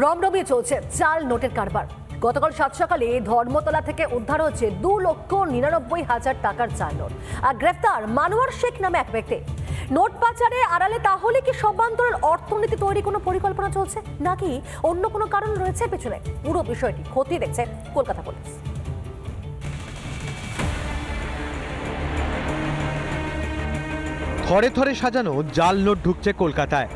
রমরমিয়ে চলছে জাল নোটের কারবার। গতকাল সাত সকালে ধর্মতলা থেকে উদ্ধার হচ্ছে 2,99,000 টাকার জাল নোট। আর গ্রেফতার মানোয়ার শেখ নামে এক ব্যক্তি। নোট পাচারে আড়ালে তাহলে কি সর্বান্তরের অর্থনীতি তৈরি কোনো পরিকল্পনা চলছে, নাকি অন্য কোনো কারণ রয়েছে পেছনে? পুরো বিষয়টি খতিয়ে দেখছে কলকাতা পুলিশ। থরে থরে সাজানো জাল নোট ঢুকছে কলকাতায়।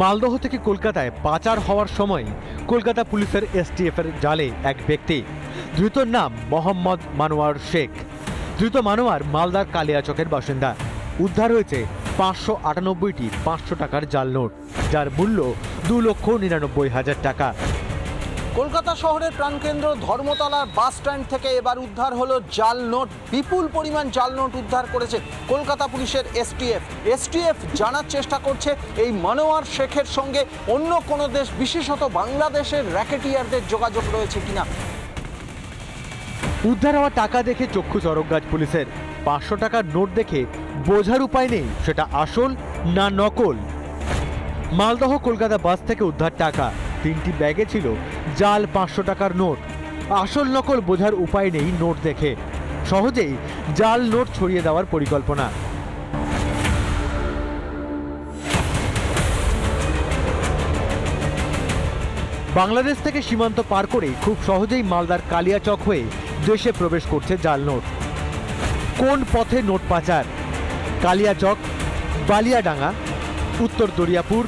মালদহ থেকে কলকাতায় পাচার হওয়ার সময় কলকাতা পুলিশের এসটিএফের জালে এক ব্যক্তি। ধৃতর নাম মোহাম্মদ মানোয়ার শেখ। ধৃত মানোয়ার মালদার কালিয়াচকের বাসিন্দা। উদ্ধার হয়েছে 598টি 500 টাকার জাল নোট, যার মূল্য 2,99,000 টাকা। কলকাতা শহরের প্রাণকেন্দ্র ধর্মতলার বাস স্ট্যান্ড থেকে এবার উদ্ধার হলো জাল নোট। বিপুল পরিমাণ জাল নোট উদ্ধার করেছে কলকাতা পুলিশের এসটিএফ জানার চেষ্টা করছে এই মানোয়ার শেখের সঙ্গে অন্য কোনো দেশ, বিশেষত বাংলাদেশের র্যাকেটিয়ারদের যোগাযোগ রয়েছে কিনা। উদ্ধার হওয়া টাকা দেখে চক্ষু চরকগাছ পুলিশের। 500 টাকার নোট দেখে বোঝার উপায় নেই সেটা আসল না নকল। মালদহ কলকাতা বাস থেকে উদ্ধার টাকা। 3টি ব্যাগে ছিল জাল 500 টাকার নোট। আসল নকল বোঝার উপায় নেই নোট দেখে। সহজেই জাল নোট ছড়িয়ে দেওয়ার পরিকল্পনা। বাংলাদেশ থেকে সীমান্ত পার করে খুব সহজেই মালদার কালিয়াচক হয়ে দেশে প্রবেশ করছে জাল নোট। কোন পথে নোট পাচার? কালিয়াচক, বালিয়াডাঙ্গা, উত্তর দরিয়াপুর,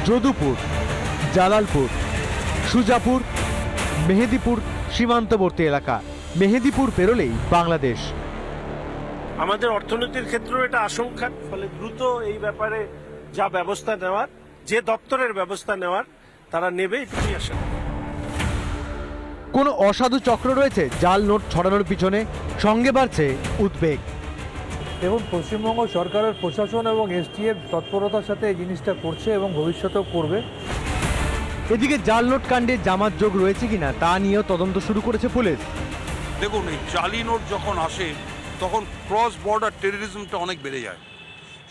যদুপুর, জালালপুর, সুজাপুর, মেহেদিপুর সীমান্তবর্তী এলাকা। মেহেদিপুর পেরোলেই বাংলাদেশ। আমাদের অর্থনীতির ক্ষেত্রেও এটা আশঙ্কা, ফলে দ্রুত এই ব্যাপারে যা ব্যবস্থা নেওয়ার, যে দপ্তরের ব্যবস্থা নেওয়ার তারা নেবে, এটুকুই আশা। কোনো অসাধু চক্র রয়েছে জাল নোট ছড়ানোর পিছনে? সঙ্গে বাড়ছে উদ্বেগ। এবং পশ্চিমবঙ্গ সরকারের প্রশাসন এবং এসটিএফ তৎপরতার সাথে এই জিনিসটা করছে এবং ভবিষ্যতেও করবে। এদিকে জাল নোট কাণ্ডে জামাত যোগ রয়েছে কিনা তা নিয়েও তদন্ত শুরু করেছে পুলিশ। দেখুন, এই জালি নোট যখন আসে তখন ক্রস বর্ডার টেররিজমটা অনেক বেড়ে যায়।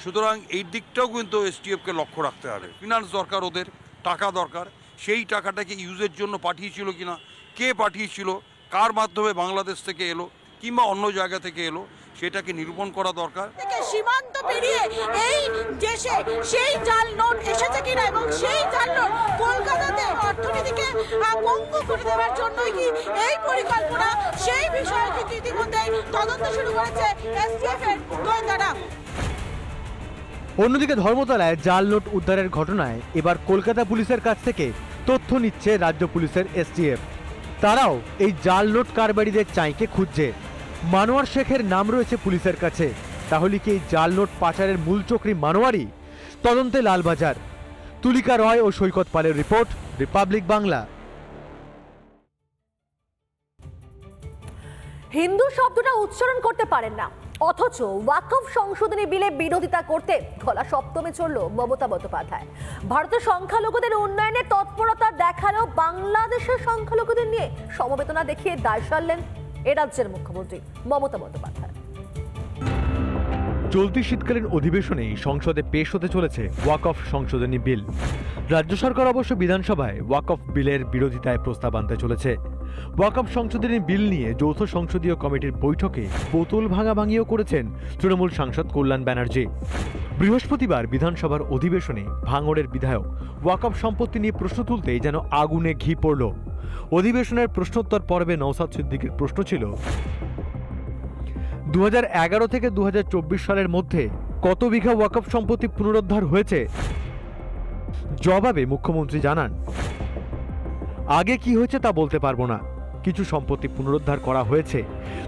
সুতরাং এই দিকটাও কিন্তু এসটিএফকে লক্ষ্য রাখতে হবে। ফিনান্স দরকার, ওদের টাকা দরকার। সেই টাকাটাকে ইউজের জন্য পাঠিয়েছিল কিনা, কে পাঠিয়েছিল, কার মাধ্যমে বাংলাদেশ থেকে এলো কিংবা অন্য জায়গা থেকে এলো, সেটাকে নিরূপণ করা দরকার। সীমান্ত পেরিয়ে এই দেশে সেই জাল নোট এসেছে কিনা এবং সেই জাল নোট কলকাতাতে অর্থনীতিকে পঙ্গু করে দেওয়ার জন্যই কি এই পরিকল্পনা, সেই বিষয়ে কিন্তু ইতিমধ্যে তদন্ত শুরু করেছে এসটিএফ এর গোয়েন্দারা। অন্যদিকে ধর্মতলায় জাল নোট উদ্ধারের ঘটনায় এবার কলকাতা পুলিশের কাছ থেকে তথ্য নিচ্ছে রাজ্য পুলিশের এসটিএফ। তারাও এই জাল নোট কারবারিদের চাইকে খুঁজছে। মানোয়ার শেখের নাম রয়েছে পুলিশের কাছে। তাহলে কি এই জাল নোট পাচারের মূল চক্রী মানোয়ারই? তদন্তে লালবাজার। তুলিকা রয় ও সৈকত পালের রিপোর্ট, রিপাবলিক বাংলা। হিন্দু শব্দটা উচ্চারণ করতে পারেন না, অথচ ওয়াকফ সংশোধনী বিলে বিরোধিতা করতে গলা সপ্তমে চলল মমতা বন্দ্যোপাধ্যায়। ভারতের সংখ্যালঘুদের উন্নয়নে তৎপরতা দেখালেও বাংলাদেশের সংখ্যালঘুদের নিয়ে সমবেদনা দেখিয়ে দায় সারলেন এ রাজ্যের মুখ্যমন্ত্রী মমতা বন্দ্যোপাধ্যায়। চলতি শীতকালীন অধিবেশনে সংসদে পেশ হতে চলেছে ওয়াকফ সংশোধনী বিল। রাজ্য সরকার অবশ্য বিধানসভায় ওয়াকফ বিলের বিরোধিতায় প্রস্তাব আনতে চলেছে। ওয়াকফ সংশোধনী বিল নিয়ে যৌথ সংসদীয় কমিটির বৈঠকে বোতল ভাঙাভাঙিও করেছেন তৃণমূল সাংসদ কল্যাণ ব্যানার্জি। বৃহস্পতিবার বিধানসভার অধিবেশনে ভাঙড়ের বিধায়ক ওয়াকফ সম্পত্তি নিয়ে প্রশ্ন তুলতেই যেন আগুনে ঘি পড়ল। অধিবেশনের প্রশ্নোত্তর পর্বে নওশাদ সিদ্দিকীর প্রশ্ন ছিল, 2011 থেকে 2024 সালের মধ্যে কত বিঘা ওয়াকফ সম্পত্তি পুনরুদ্ধার হয়েছে? জবাবে মুখ্যমন্ত্রী জানান, আগে কি হয়েছে তা বলতে পারবো না। কিছু সম্পত্তি পুনরুদ্ধার করা হয়েছে,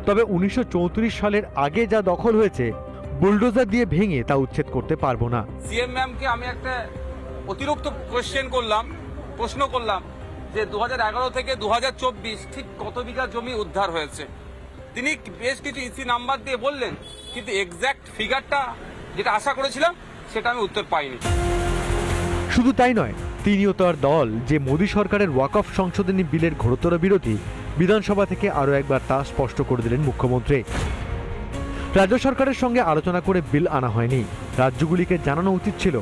তবে 1934 সালের আগে যা দখল হয়েছে বুলডোজার দিয়ে ভেঙে তা উচ্ছেদ করতে পারবো না। সিএম ম্যামকে আমি একটা অতিরিক্ত প্রশ্ন করলাম যে 2011 থেকে 2024 ঠিক কত বিঘা জমি উদ্ধার হয়েছে। তিনি বেশ কিছু ইসি নাম্বার দিয়ে বললেন, কিন্তু এক্সাক্ট ফিগারটা যেটা আশা করেছিলাম সেটা আমি উত্তর পাইনি। শুধু তাই নয়, তিনিও তার দল যে মোদী সরকারের ওয়াকফ সংশোধনী বিলের ঘোরতর বিরোধী, বিধানসভা থেকে আরও একবার তা স্পষ্ট করে দিলেন মুখ্যমন্ত্রী। রাজ্য সরকারের সঙ্গে আলোচনা করে বিল আনা হয়নি। রাজ্যগুলিকে জানানো উচিত ছিল,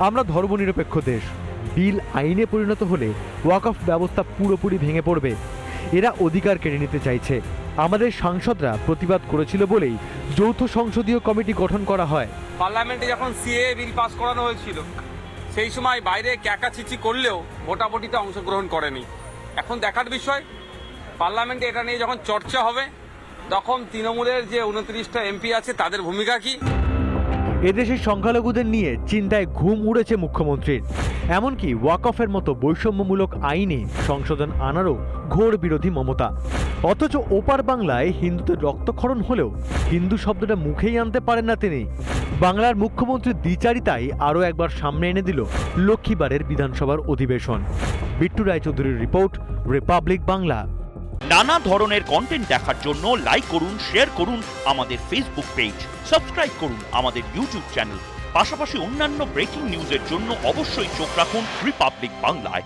আমরা ধর্মনিরপেক্ষ দেশ, বিল আইনে পরিণত হলে ওয়াকফ ব্যবস্থা পুরোপুরি ভেঙে পড়বে। এরা অধিকার কেড়ে নিতে চাইছে। আমাদের সাংসদরা প্রতিবাদ করেছিল বলেই যৌথ সংসদীয় কমিটি গঠন করা হয়। পার্লামেন্টে যখন সিএ বিল পাস করানো হয়েছিল সেই সময় বাইরে ক্যাকাচিচি করলেও ভোটাভুটিতে অংশগ্রহণ করেনি। এখন দেখার বিষয় পার্লামেন্টে এটা নিয়ে যখন চর্চা হবে তখন তৃণমূলের যে 29টা এমপি আছে তাদের ভূমিকা কি। এদেশের সংখ্যালঘুদের নিয়ে চিন্তায় ঘুম উড়েছে মুখ্যমন্ত্রীর। এমনকি ওয়াকফের মতো বৈষম্যমূলক আইনে সংশোধন আনারও ঘোর বিরোধী মমতা। অথচ ওপার বাংলায় হিন্দুদের রক্তক্ষরণ হলেও হিন্দু শব্দটা মুখেই আনতে পারেন না তিনি। বাংলার মুখ্যমন্ত্রীর দ্বিচারিতাই আরও একবার সামনে এনে দিল লক্ষ্মীবারের বিধানসভার অধিবেশন। বিট্টু রায়চৌধুরীর রিপোর্ট, রিপাবলিক বাংলা। নানা ধরনের কন্টেন্ট দেখার জন্য লাইক করুন, শেয়ার করুন আমাদের ফেসবুক পেজ, সাবস্ক্রাইব করুন আমাদের ইউটিউব চ্যানেল। পাশাপাশি অন্যান্য ব্রেকিং নিউজের জন্য অবশ্যই চোখ রাখুন রিপাবলিক বাংলায়।